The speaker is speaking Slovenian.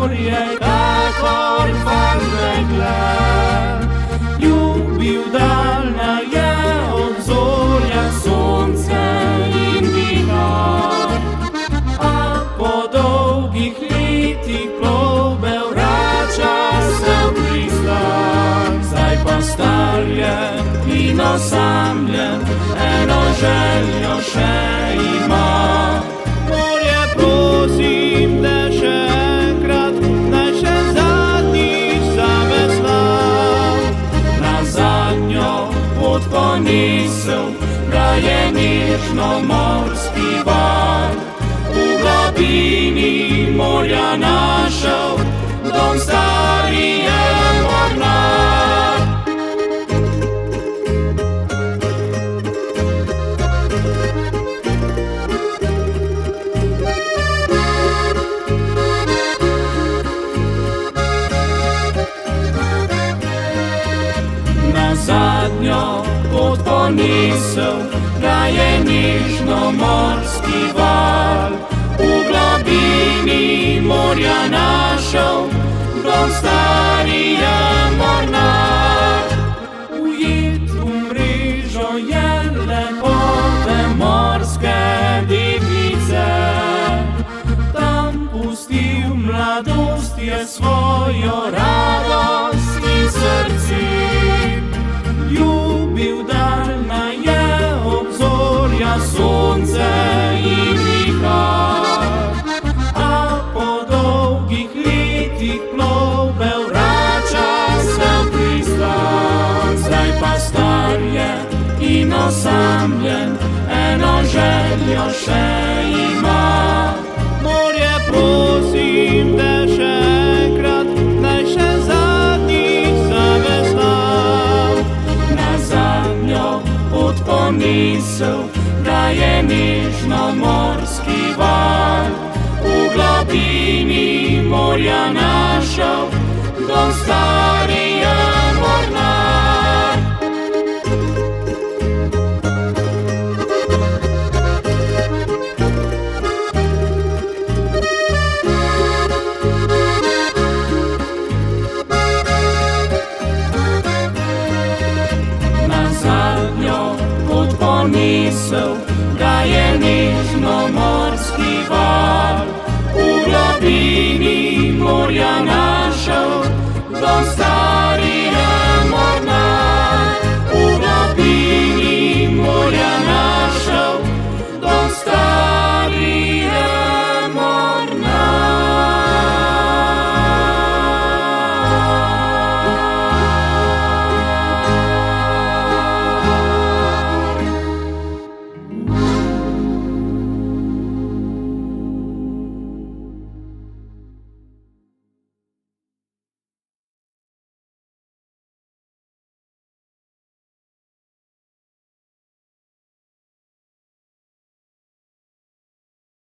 morje, kakor farbe gled. Ljubil daljna je obzorja, sonce in vihar, a po dolgih letih plovbe vrača se v pristan. Zdaj pa star je in osamljen, eno željo še ima. Morje, prosim te še enkrat, naj še zadnjič zaveslam. Na zadnjo pot ponisel ga je nežno morski val. V globini morja našel dom stari je mornar. Zadnjo pot ponisel ga je nežno morski val. V globini morja našel dom stari je mornar. Ujet v mrežo je lepote morske device, tam pustil mladost je svojo radost in srci. Ljubil daljna je obzorja, sonce in vihar, a po dolgih letih plovbe vrača se v pristan. Zdaj pa star je in osamljen, eno željo še ima. Morje, prosim te še enkrat, naj še zadnjič zaveslam. Na zadnjo pot ponisel ga je nežno morski val. V globini morja našel dom stari je mornar. Na zadnjo pot ponisel